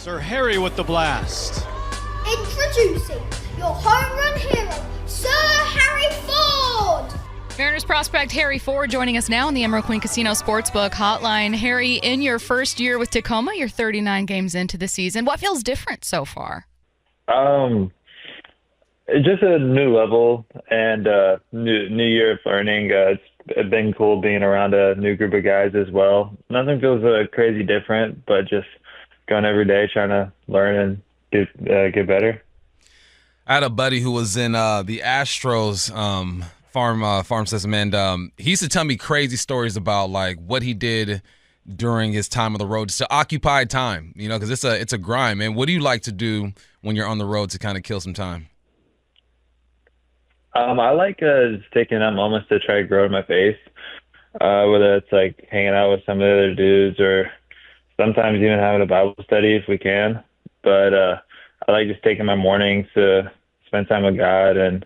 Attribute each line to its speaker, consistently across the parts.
Speaker 1: Sir Harry with the blast.
Speaker 2: Introducing your home run hero, Sir Harry Ford.
Speaker 3: Mariners prospect Harry Ford joining us now on the Emerald Queen Casino Sportsbook Hotline. Harry, in your first year with Tacoma, you're 39 games into the season. What feels different so far?
Speaker 4: Just a new level and new year of learning. It's been cool being around a new group of guys as well. Nothing feels crazy different, but just going every day trying to learn and get better.
Speaker 5: I had a buddy who was in the Astros farm system, and he used to tell me crazy stories about like what he did during his time on the road, just occupied time, because it's a grind, man. What do you like to do when you're on the road to kind of kill some time?
Speaker 4: I like just taking that moments to try to grow in my face, whether it's like hanging out with some of the other dudes or sometimes even having a Bible study if we can. But I like just taking my mornings to spend time with God and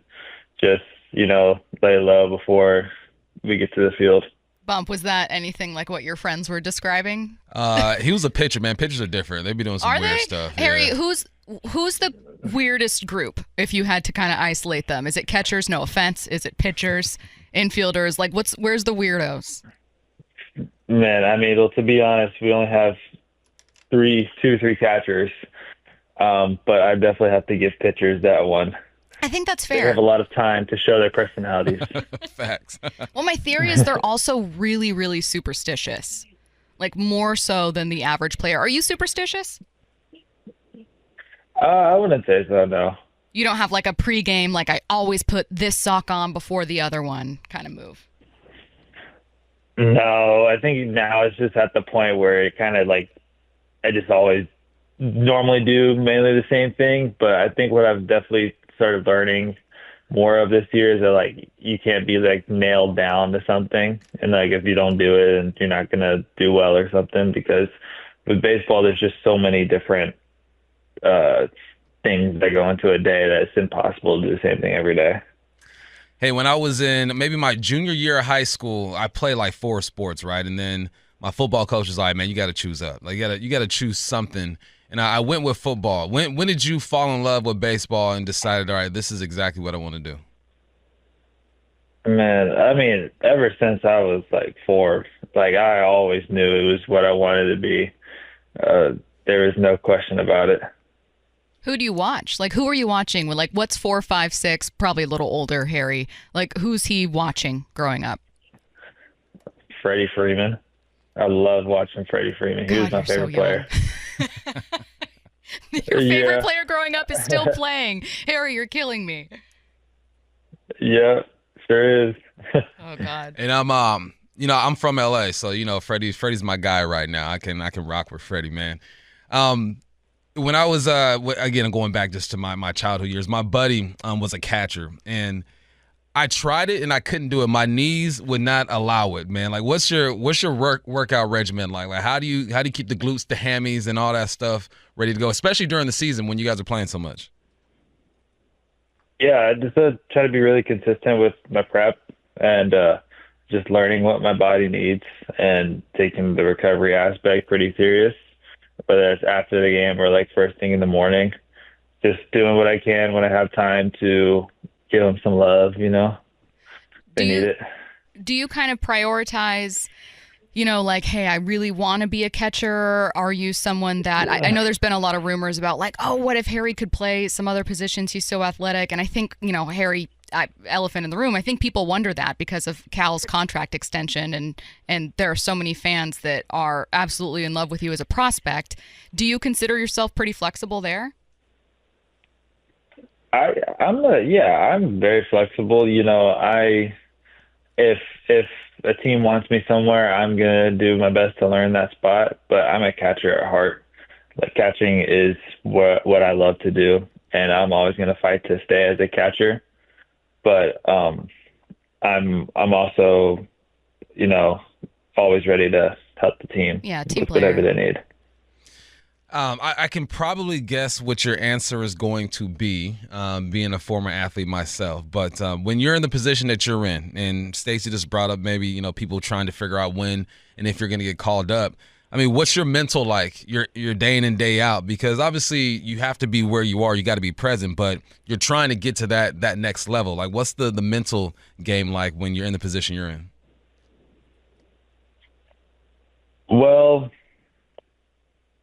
Speaker 4: just, lay low before we get to the field.
Speaker 3: Bump, was that anything like what your friends were describing?
Speaker 5: He was a pitcher, man. Pitchers are different. They be doing some weird stuff.
Speaker 3: Harry,
Speaker 5: yeah.
Speaker 3: Who's the weirdest group if you had to kind of isolate them? Is it catchers? No offense. Is it pitchers, infielders? Like, where's the weirdos?
Speaker 4: Man, to be honest, we only have two or three catchers, but I definitely have to give pitchers that one.
Speaker 3: I think that's fair.
Speaker 4: They have a lot of time to show their personalities.
Speaker 5: Facts.
Speaker 3: Well, my theory is they're also really, really superstitious, like more so than the average player. Are you superstitious?
Speaker 4: I wouldn't say so, no.
Speaker 3: You don't have like a pregame, like I always put this sock on before the other one kind of move?
Speaker 4: No, I think now it's just at the point where it kind of like I just always normally do mainly the same thing. But I think what I've definitely started learning more of this year is that like you can't be like nailed down to something. And like if you don't do it and you're not going to do well or something, because with baseball, there's just so many different things that go into a day that it's impossible to do the same thing every day.
Speaker 5: Hey, when I was in maybe my junior year of high school, I played like 4 sports, right? And then my football coach was like, "Man, you got to choose up. Like you got to choose something." And I went with football. When did you fall in love with baseball and decided, all right, this is exactly what I want to do?
Speaker 4: Man, ever since I was like 4, like I always knew it was what I wanted to be. There was no question about it.
Speaker 3: Who do you watch? Like, who are you watching? Like, what's 4, 5, 6? Probably a little older, Harry. Like, who's he watching growing up?
Speaker 4: Freddie Freeman. I love watching Freddie Freeman. He was my favorite player.
Speaker 3: Your favorite player growing up is still playing. Harry, you're killing me.
Speaker 4: Yeah, sure is.
Speaker 3: Oh God.
Speaker 5: And I'm from LA, so Freddie's my guy right now. I can rock with Freddie, man. When I was again going back just to my childhood years, my buddy was a catcher, and I tried it and I couldn't do it. My knees would not allow it, man. Like, what's your workout regimen like? Like, how do you keep the glutes, the hammies, and all that stuff ready to go, especially during the season when you guys are playing so much?
Speaker 4: Yeah, I just try to be really consistent with my prep and just learning what my body needs and taking the recovery aspect pretty serious, whether it's after the game or like first thing in the morning. Just doing what I can when I have time to give them some love, They need it.
Speaker 3: Do you kind of prioritize, like, hey, I really want to be a catcher? Are you someone that, I know there's been a lot of rumors about like, oh, what if Harry could play some other positions? He's so athletic. And I think, Harry, elephant in the room, I think people wonder that because of Cal's contract extension. And there are so many fans that are absolutely in love with you as a prospect. Do you consider yourself pretty flexible there?
Speaker 4: I'm very flexible. If a team wants me somewhere, I'm gonna do my best to learn that spot. But I'm a catcher at heart. Like, catching is what I love to do, and I'm always gonna fight to stay as a catcher. But I'm also, always ready to help the team.
Speaker 3: Yeah, team
Speaker 4: with
Speaker 3: player.
Speaker 4: Whatever they need.
Speaker 5: I can probably guess what your answer is going to be, being a former athlete myself. But when you're in the position that you're in, and Stacy just brought up maybe, people trying to figure out when and if you're going to get called up, I mean, what's your mental like, your day in and day out? Because obviously you have to be where you are. You got to be present, but you're trying to get to that next level. Like, what's the mental game like when you're in the position you're in?
Speaker 4: Well,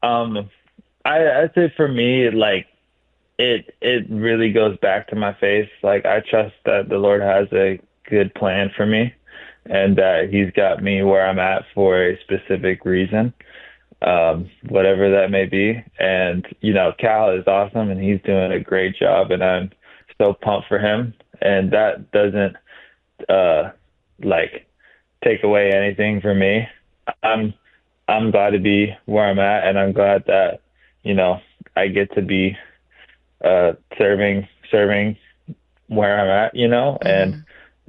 Speaker 4: I'd say for me, like, it really goes back to my faith. Like, I trust that the Lord has a good plan for me and that he's got me where I'm at for a specific reason, whatever that may be. And, Cal is awesome and he's doing a great job and I'm so pumped for him. And that doesn't, take away anything from me. I'm glad to be where I'm at and I'm glad that, I get to be serving where I'm at, and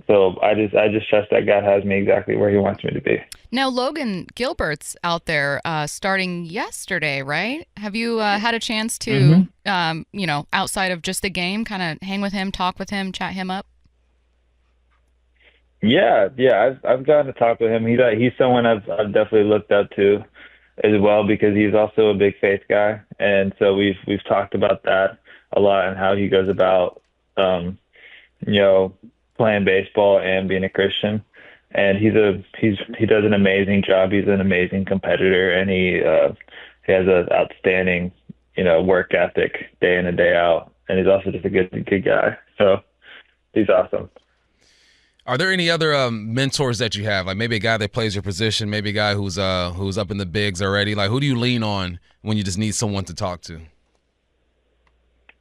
Speaker 4: so I just trust that God has me exactly where he wants me to be.
Speaker 3: Now, Logan Gilbert's out there starting yesterday, right? Have you had a chance to, outside of just the game, kind of hang with him, talk with him, chat him up?
Speaker 4: Yeah, I've gotten to talk with him. He's someone I've definitely looked up to as well because he's also a big faith guy, and so we've talked about that a lot and how he goes about, playing baseball and being a Christian. And he does an amazing job. He's an amazing competitor, and he has an outstanding, work ethic day in and day out. And he's also just a good guy. So he's awesome.
Speaker 5: Are there any other mentors that you have? Like maybe a guy that plays your position, maybe a guy who's up in the bigs already. Like who do you lean on when you just need someone to talk to?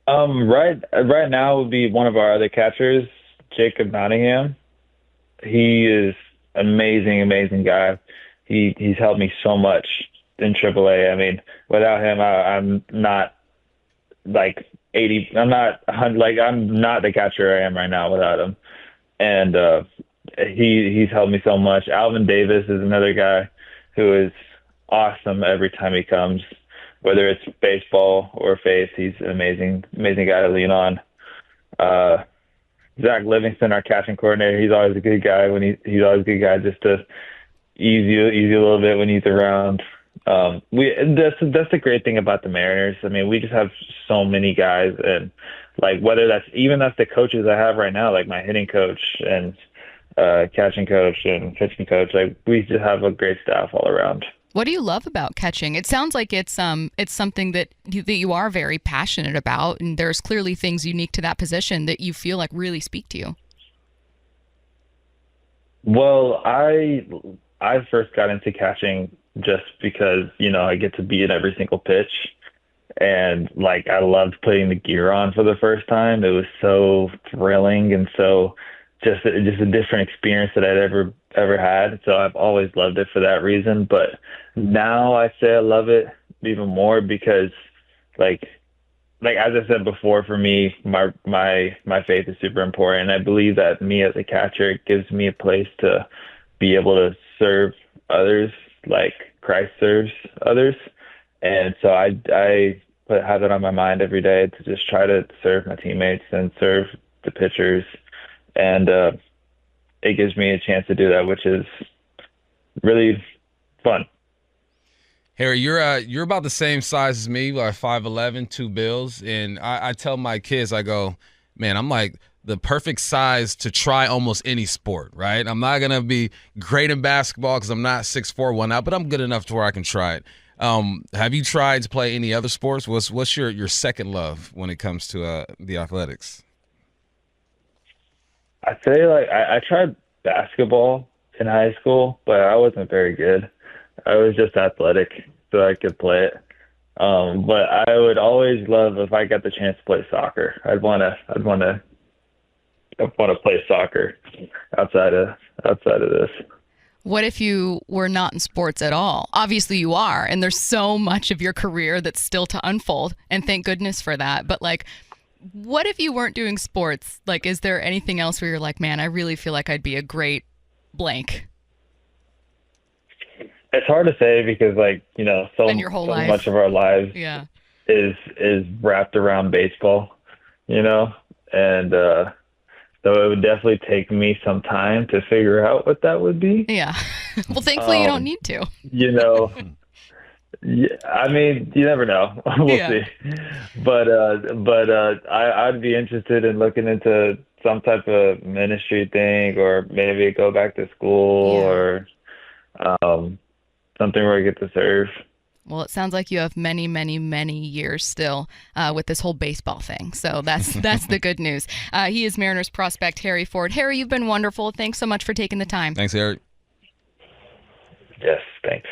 Speaker 4: Right now would be one of our other catchers, Jacob Nottingham. He is amazing guy. He's helped me so much in AAA. I mean, without him, I'm not like 80. I'm not the catcher I am right now without him. And he's helped me so much. Alvin Davis is another guy who is awesome every time he comes. Whether it's baseball or faith, he's an amazing guy to lean on. Zach Livingston, our catching coordinator, he's always a good guy he's always a good guy just to ease you a little bit when he's around. That's the great thing about the Mariners. I mean, we just have so many guys, and like whether that's the coaches I have right now, like my hitting coach and catching coach and pitching coach, like we just have a great staff all around.
Speaker 3: What do you love about catching? It sounds like it's something that you are very passionate about, and there's clearly things unique to that position that you feel like really speak to you.
Speaker 4: Well, I first got into catching just because, I get to be in every single pitch. And like, I loved putting the gear on for the first time. It was so thrilling and so just a different experience that I'd ever had. So I've always loved it for that reason. But now I say I love it even more because like as I said before, for me, my faith is super important. And I believe that me as a catcher, it gives me a place to be able to serve others like Christ serves others. And so I have that on my mind every day to just try to serve my teammates and serve the pitchers. And it gives me a chance to do that, which is really fun.
Speaker 5: Harry, you're about the same size as me, like 5'11", 2 bills. And I tell my kids, I go, man, I'm like the perfect size to try almost any sport, right? I'm not going to be great in basketball because I'm not 6'4", 1 out, but I'm good enough to where I can try it. Have you tried to play any other sports? What's your second love when it comes to the athletics?
Speaker 4: I'd say I tried basketball in high school, but I wasn't very good. I was just athletic, so I could play it. But I would always love if I got the chance to play soccer. I'd want to play soccer outside of this.
Speaker 3: What if you were not in sports at all? Obviously you are, and there's so much of your career that's still to unfold, and thank goodness for that. But like, what if you weren't doing sports? Like, is there anything else where you're like, man, I really feel like I'd be a great blank?
Speaker 4: It's hard to say because so much of our lives is wrapped around baseball, and so it would definitely take me some time to figure out what that would be.
Speaker 3: Yeah. Well, thankfully you don't need to.
Speaker 4: Yeah, I mean, you never know. We'll
Speaker 3: Yeah.
Speaker 4: see. I'd be interested in looking into some type of ministry thing, or maybe go back to school,
Speaker 3: Yeah.
Speaker 4: or something where I get to serve.
Speaker 3: Well, it sounds like you have many, many, many years still with this whole baseball thing. So that's the good news. He is Mariners prospect Harry Ford. Harry, you've been wonderful. Thanks so much for taking the time.
Speaker 5: Thanks, Eric.
Speaker 4: Yes, thanks.